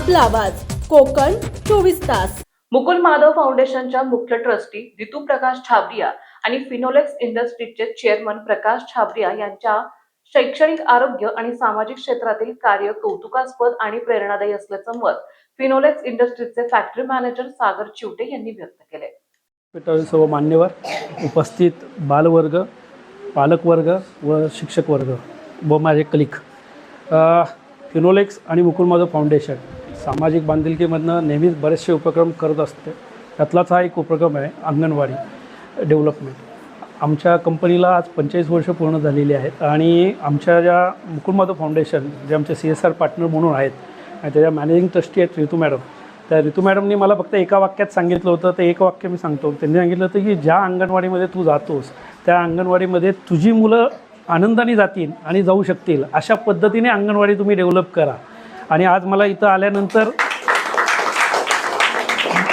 आपला आवाज कोकण 24 तास। मुकुल माधव फाउंडेशनच्या मुख्य ट्रस्टी रितू प्रकाश छाबरिया आणि फिनोलेक्स इंडस्ट्रीजचे चेअरमन प्रकाश छाबरिया यांच्या शैक्षणिक, आरोग्य आणि सामाजिक क्षेत्रातील कार्य कौतुकास्पद आणि प्रेरणादायी असल्याचं मत फिनोलेक्स इंडस्ट्रीजचे फॅक्टरी मॅनेजर सागर चिवटे यांनी व्यक्त केले। सर्व मान्यवर, उपस्थित बालवर्ग, पालकवर्ग व शिक्षक वर्ग व माझे कलिक, फिनोलेक्स आणि मुकुल माधव फाउंडेशन सामाजिक बांधिलकीमधनं नेहमीच बरेचसे उपक्रम करत असते। त्यातलाच हा एक उपक्रम आहे अंगणवाडी डेव्हलपमेंट। आमच्या कंपनीला आज 45 वर्ष पूर्ण झालेली आहेत आणि आमच्या ज्या मुकुल माधव फाउंडेशन जे आमचे CSR पार्टनर म्हणून आहेत आणि त्याच्या मॅनेजिंग ट्रस्टी आहेत रितू मॅडम, त्या रितू मॅडमनी मला फक्त एका वाक्यात सांगितलं होतं, ते एक वाक्य मी सांगतो। त्यांनी सांगितलं होतं की ज्या अंगणवाडीमध्ये तू जातोस त्या अंगणवाडीमध्ये तुझी मुलं आनंदाने जातील आणि जाऊ शकतील अशा पद्धतीने अंगणवाडी तुम्ही डेव्हलप करा। आणि आज मला इथं आल्यानंतर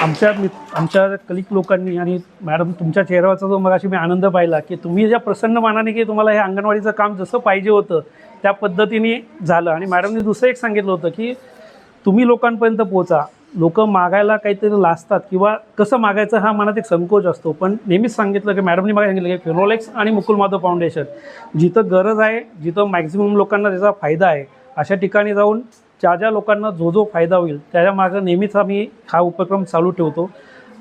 आमच्या कलिक लोकांनी आणि मॅडम तुमच्या चेहऱ्यावरचा जो मगाशी मी आनंद पाहिला की तुम्ही ज्या प्रसन्न मानाने की तुम्हाला हे अंगणवाडीचं काम जसं पाहिजे होतं त्या पद्धतीने झालं। आणि मॅडमने दुसरं एक सांगितलं होतं की तुम्ही लोकांपर्यंत पोहोचा। लोक मागायला काहीतरी लाजतात किंवा कसं मागायचं हा मनात एक संकोच असतो, पण नेहमीच सांगितलं की मॅडमनी मला सांगितलं की फिनोलेक्स आणि मुकुल माधव फाउंडेशन जिथं गरज आहे, जिथं मॅक्झिमम लोकांना त्याचा फायदा आहे अशा ठिकाणी जाऊन ज्या लोकांना जो फायदा होईल त्याच्या मागं नेहमीच आम्ही हा उपक्रम चालू ठेवतो।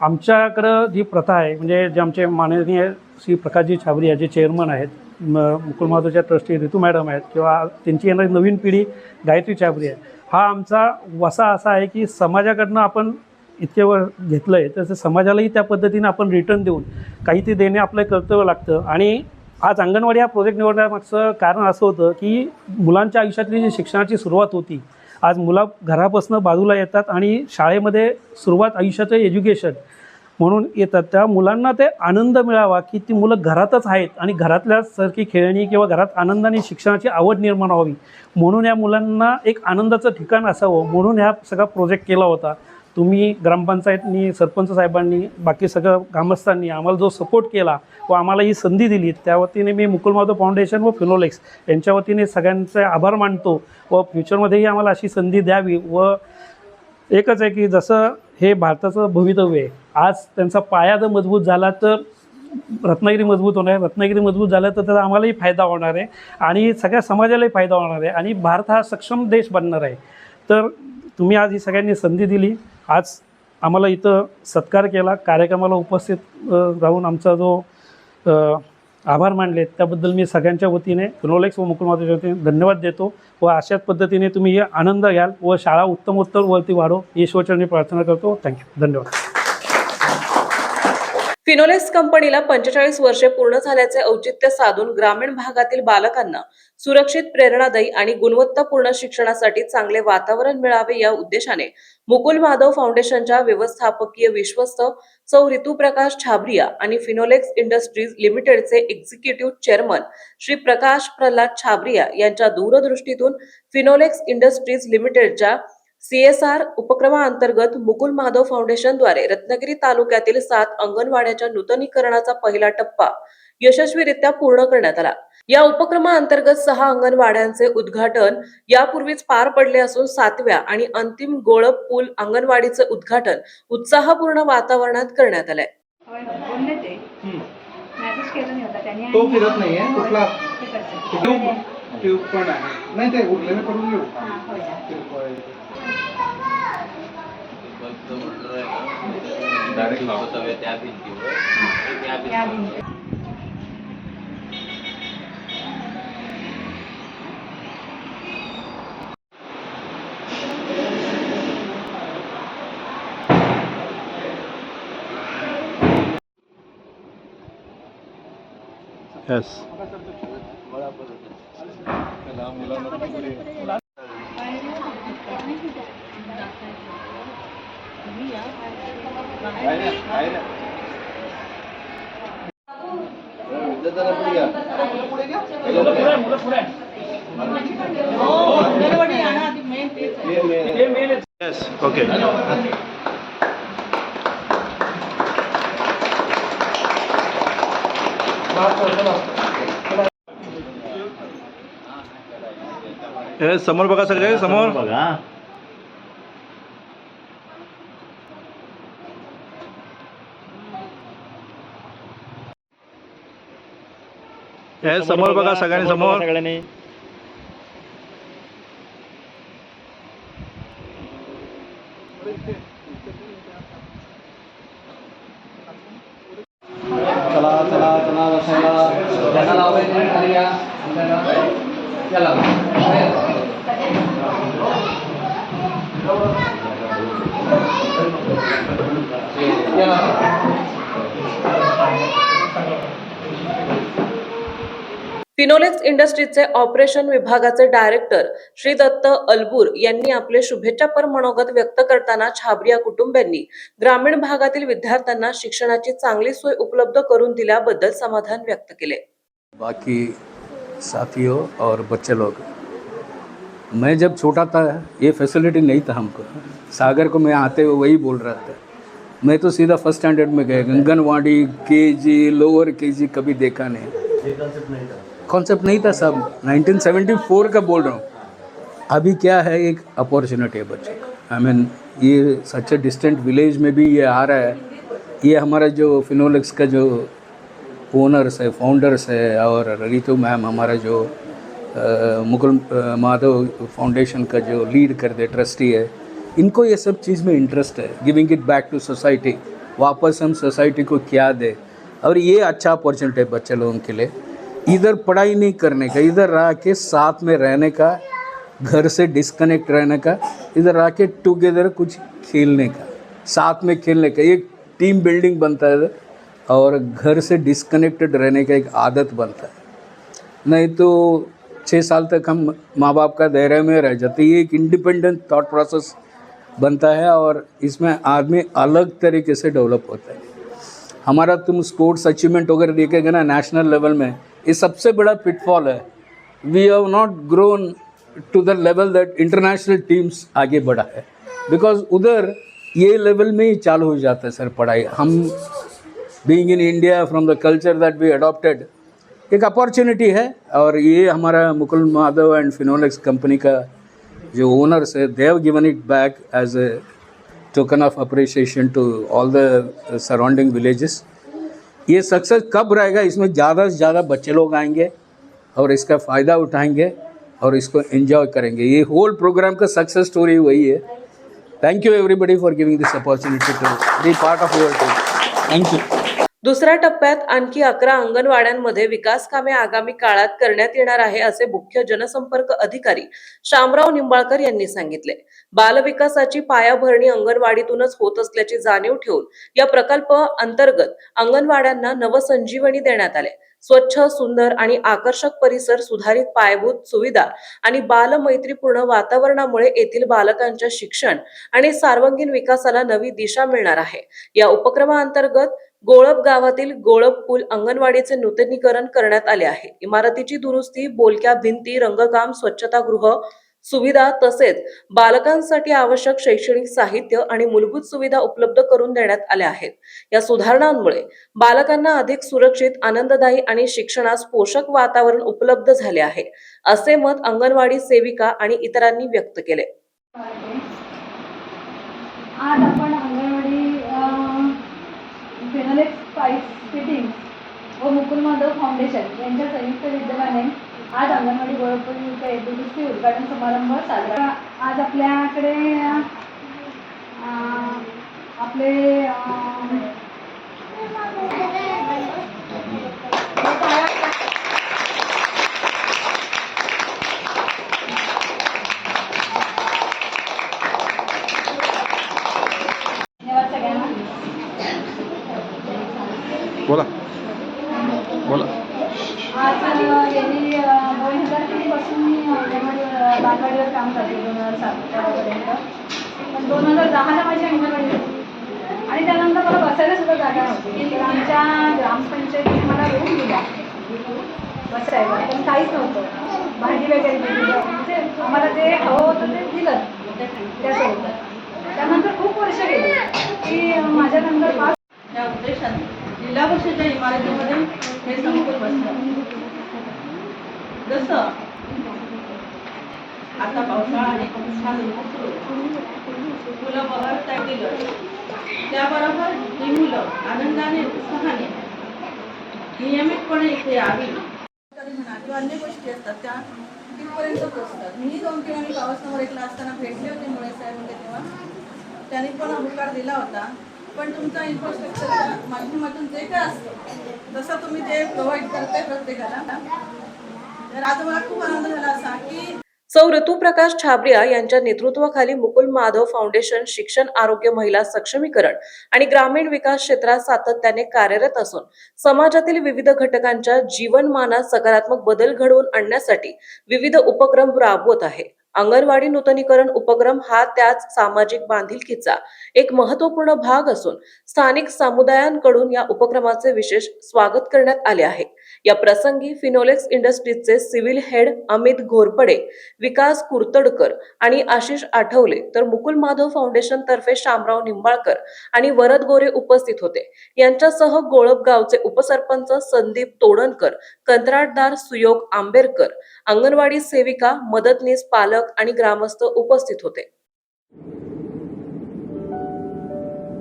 आमच्याकडं जी प्रथा आहे म्हणजे जे आमचे माननीय श्री प्रकाशजी छाबरिया जे चेअरमन आहेत, मुकुल माधवच्या ट्रस्टी रितू मॅडम आहेत किंवा त्यांची येणारी नवीन पिढी गायत्री छाबरिया आहे, हा आमचा वसा असा आहे की समाजाकडनं आपण इतके वर घेतलं आहे तसं समाजालाही त्या पद्धतीने आपण रिटर्न देऊन काही ते देणे आपलं कर्तव्य लागतं। आणि आज अंगणवाडी हा प्रोजेक्ट निवडण्यामागचं कारण असं होतं की मुलांच्या आयुष्यातली जी शिक्षणाची सुरुवात होती, आज मुलं घरापासून बाजूला येतात आणि शाळेमध्ये सुरुवात आयुष्याचं एज्युकेशन म्हणून येतात। त्या मुलांना ते आनंद मिळावा की ती मुलं घरातच आहेत आणि घरातल्यासारखी खेळणी किंवा घरात आनंदाने शिक्षणाची आवड निर्माण व्हावी म्हणून या मुलांना एक आनंदाचं ठिकाण असावं म्हणून ह्या सगळा प्रोजेक्ट केला होता। तुम्ही ग्रामपंचायतनी, सरपंच साहेबांनी, बाकी सगळं ग्रामस्थांनी आम्हाला जो सपोर्ट केला व आम्हाला ही संधी दिली त्या वतीने मी मुकुल माधव फाउंडेशन व फिनोलेक्स यांच्या वतीने सगळ्यांचे आभार मानतो व फ्युचरमध्येही आम्हाला अशी संधी द्यावी। व एकच आहे की जसं हे भारताचं भवितव्य आहे, आज त्यांचा पाया जर मजबूत झाला तर रत्नागिरी मजबूत होणार आहे, रत्नागिरी मजबूत झालं तर त्याचा आम्हालाही फायदा होणार आहे आणि सगळ्या समाजालाही फायदा होणार आहे आणि भारत हा सक्षम देश बनणार आहे। तर तुम्ही आज ही सगळ्यांनी संधी दिली, आज आम्हाला इथं सत्कार केला, कार्यक्रमाला उपस्थित राहून आमचा जो आभार मानले त्याबद्दल मी सगळ्यांच्या वतीने फिनोलेक्स व मुकुल माधवच्या वतीने धन्यवाद देतो व अशाच पद्धतीने तुम्ही हे आनंद घ्याल व शाळा उत्तमोत्तर वरती वाढो ईश्वरचरणी प्रार्थना करतो। थँक्यू, धन्यवाद। फिनोलेक्स कंपनीला 45 वर्षे पूर्ण झाल्याचे औचित्य साधून ग्रामीण भागातील बालकांना सुरक्षित, प्रेरणादायी आणि गुणवत्तापूर्ण शिक्षणासाठी चांगले वातावरण मिळावे या उद्देशाने मुकुल माधव फाउंडेशनच्या व्यवस्थापकीय विश्वस्त सौ रितू प्रकाश छाबरिया आणि फिनोलेक्स इंडस्ट्रीज लिमिटेडचे एक्झिक्युटिव्ह चेअरमन श्री प्रकाश प्रल्हाद छाबरिया यांच्या दूरदृष्टीतून फिनोलेक्स इंडस्ट्रीज लिमिटेडच्या CSR उपक्रमाअंतर्गत मुकुल माधव फाउंडेशनद्वारे रत्नागिरी तालुक्यातील 7 अंगणवाड्याच्या नूतनीकरणाचा पहिला टप्पा यशस्वीरित्या पूर्ण करण्यात आला। या उपक्रमाअंतर्गत 6 अंगणवाड्यांचे उद्घाटन यापूर्वीच पार पडले असून 7व्या आणि अंतिम गोळप पूल अंगणवाडीचे उद्घाटन उत्साहपूर्ण वातावरणात करण्यात आले। तो फिरत नाहीये कुठला ट्यूब पण आहे नाही ते उरलेले करून घेऊ डायरेक्ट लावतो त्या भिंतीवर यस Yes, okay. समोर बघा, सगळे समोर बघा। हे समोर बघा सगळ्यांनी समोर. सगळ्यांनी चला चला चला बसायला ज्यांना लावायचं खाली या चला फिनोलेक्स इंडस्ट्रीजचे ऑपरेशन विभागाचे डायरेक्टर श्री दत्त अलबूर यांनी आपले शुभेच्छापर मनोगत व्यक्त करताना छाबरिया कुटुंबियांनी ग्रामीण भागातील विद्यार्थ्यांना शिक्षणाची चांगली सोय उपलब्ध करून दिल्याबद्दल समाधान व्यक्त केले. बाकी साथियों और बच्चे लोग, मैं जब छोटा था ये फैसिलिटी नहीं था हमको. सागर को मैं आते हुए वही बोल रहा था. मैं तो सीधा फर्स्ट स्टैंडर्ड में गया. आंगनवाड़ी केजी लोअर केजी कभी देखा नहीं. कॉन्सेप्ट नहीं था सब. 1974 का बोल रहा हूँ. अभी क्या है, एक अपॉर्चुनिटी है बच्चों को. आई मीन ये सच ए डिस्टेंट विलेज में भी ये आ रहा है. ये हमारा जो फिनोलेक्स का जो ओनर्स है, फाउंडर्स है, और रितु मैम हमारा जो मुकुल माधव फाउंडेशन का जो लीड करते ट्रस्टी है, इनको ये सब चीज़ में इंटरेस्ट है. Giving it back to society. वापस हम सोसाइटी को क्या दे. और ये अच्छा अपॉर्चुनिटी है बच्चे लोगों के लिए. इधर पढ़ाई नहीं करने का, इधर रह के साथ में रहने का, घर से डिस्कनेक्ट रहने का, इधर रह के टुगेदर कुछ खेलने का, साथ में खेलने का, एक टीम बिल्डिंग बनता है और घर से डिस्कनेक्टेड रहने का एक आदत बनता है. नहीं तो 6 साल तक हम माँ बाप का दायरे में रह जाते. ये एक इंडिपेंडेंट थॉट प्रोसेस बनता है और इसमें आदमी अलग तरीके से डेवलप होता है. हमारा तुम स्पोर्ट्स अचीवमेंट वगैरह देखेगा ना नेशनल लेवल में, ये सबसे बड़ा पिटफॉल है. We have not grown to the level that international teams आगे बढ़ा है. बिकॉज उधर ये लेवल में ही चालू हो जाता है सर पढ़ाई. हम being in India from the culture that we adopted, एक अपॉर्चुनिटी है. और ये हमारा Mukul Madhav and Finolex company का जो ओनर्स है, they have given it back as a token of appreciation to all the surrounding villages. ये सक्सेस कब रहेगा, इसमें ज़्यादा से ज़्यादा बच्चे लोग आएंगे और इसका फ़ायदा उठाएंगे और इसको एंजॉय करेंगे. ये होल प्रोग्राम का सक्सेस स्टोरी वही है. Thank you everybody for giving this opportunity to be part of your team. Thank you. दुसऱ्या टप्प्यात आणखी 11 अंगणवाड्यांमध्ये विकास कामे आगामी काळात करण्यात येणार आहे असे मुख्य जनसंपर्क अधिकारी शामराव निंबाळकर यांनी सांगितले. बालविकासाची पायाभरणी अंगणवाडीतूनच होत असल्याची जाणीव ठेवून या प्रकल्प अंतर्गत अंगणवाड्यांना नवसंजीवनी देण्यात आले. स्वच्छ, सुंदर आणि आकर्षक परिसर, सुधारित पायाभूत सुविधा आणि बालमैत्रीपूर्ण वातावरणामुळे येथील बालकांच्या शिक्षण आणि सर्वांगीण विकासाला नवी दिशा मिळणार आहे. या उपक्रमाअंतर्गत गोळप गावातील गोळप पूल अंगणवाडीचे नूतनीकरण करण्यात आले आहे. इमारतीची दुरुस्ती, बोलक्या भिंती, रंगकाम, स्वच्छतागृह सुविधा तसेच बालकांसाठी आवश्यक शैक्षणिक साहित्य आणि मूलभूत सुविधा उपलब्ध करून देण्यात आल्या आहेत. या सुधारणांमुळे बालकांना अधिक सुरक्षित, आनंददायी आणि शिक्षणास पोषक वातावरण उपलब्ध झाले आहे, असे मत अंगणवाडी सेविका आणि इतरांनी व्यक्त केले. आज आपण अंगणवाडी फिनोलेक्स पाईप फिटिंग व मुकुल माधव फाउंडेशन यांच्या संयुक्त विद्यमाने आज अंगणवाडी गोळपूल येथे दुरुस्ती उद्घाटन समारंभ साजरा. आज आपल्याकडे आपले सगळ्यांना बोला बोला. आज गेली 2003 पासून मी बालवाडीवर काम करते. 2007पर्यंत. पण 2010ला माझी अंगणवाडी होती आणि त्यानंतर मला बसायला सुद्धा जागा नव्हती. तर आमच्या ग्रामपंचायतीने मला रूम दिला बसायला, पण काहीच नव्हतं. भाजी वगैरे दिली, म्हणजे आम्हाला जे हवं होतं ते दिलं त्याचं होतं. त्यानंतर खूप वर्ष गेली की माझ्यानंतर या उद्देशाने जिल्हा परिषदेच्या इमारतीमध्ये हे संकुल बसलं. जसं आता पावसाळा आणि छान मुलं बहरता गेलं, त्याबरोबर ही मुलं आनंदाने, उत्साहाने, नियमितपणे इथे यावी किंवा अन्य गोष्टी असतात त्या तिथपर्यंत पोहोचतात. मीही 2 ठिकाणी पावसावर एकला असताना भेटले होते मुळे साहेब होते तेव्हा त्यांनी पण होकार दिला होता. पण तुमचा इन्फ्रास्ट्रक्चरच्या माध्यमातून जे काय असतं तसं तुम्ही ते प्रोव्हाइड करताय प्रत्येकाला. तर आज मला खूप आनंद झाला असा की सौ ऋतुप्रकाश छाबरिया यांच्या नेतृत्वाखाली मुकुल माधव फाउंडेशन शिक्षण, आरोग्य, महिला सक्षमीकरण आणि ग्रामीण विकास क्षेत्रात सातत्याने कार्यरत असून समाजातील विविध घटकांच्या जीवनमानात सकारात्मक बदल घडवून आणण्यासाठी विविध उपक्रम राबवत आहे. अंगणवाडी नूतनीकरण उपक्रम हा त्याच सामाजिक बांधिलकीचा एक महत्त्वपूर्ण भाग असून स्थानिक समुदायांकडून या उपक्रमाचे विशेष स्वागत करण्यात आले आहे. या प्रसंगी फिनोलेक्स इंडस्ट्रीजचे सिव्हिल हेड अमित घोरपडे, विकास कुर्तडकर आणि आशिष आठवले तर मुकुल माधव फाउंडेशन तर्फे शामराव निंबाळकर आणि वरद गोरे उपस्थित होते. यांच्यासह गोळप गावचे उपसरपंच संदीप तोडणकर, कंत्राटदार सुयोग आंबेरकर, अंगणवाडी सेविका, मदतनीस, पालक आणि ग्रामस्थ उपस्थित होते.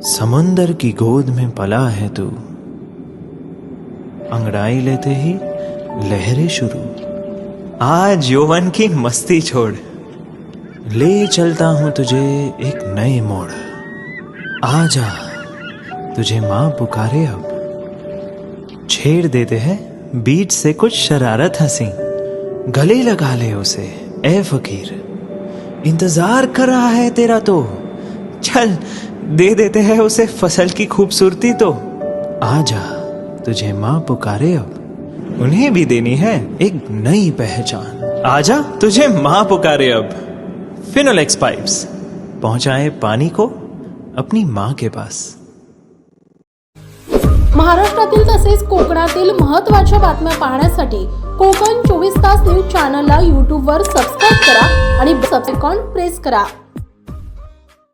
समुंदर की गोद में पला है तू, अंगड़ाई लेते ही लहरें शुरू, आज यौवन की मस्ती छोड़, ले चलता हूं तुझे एक नए मोड़, आजा तुझे माँ पुकारे अब, छेड़ देते हैं बीच से कुछ शरारत हंसी, गले लगा ले उसे ए फकीर, इंतजार कर रहा है तेरा तो, चल दे देते हैं उसे फसल की खूबसूरती तो, आजा तुझे माँ पुकारे अब, उन्हें भी देनी है एक नई पहचान, आजा तुझे माँ पुकारे अब। फिनोलेक्स पाइप्स पहुंचाए पानी को अपनी माँ के पास। महाराष्ट्रातील तसेच कोकणातील महत्त्वाच्या बातम्या पाहण्यासाठी कोकण 24 तास न्यूज चॅनलला यूट्यूबवर सबस्क्राईब करा आणि बेल आयकॉन प्रेस करा.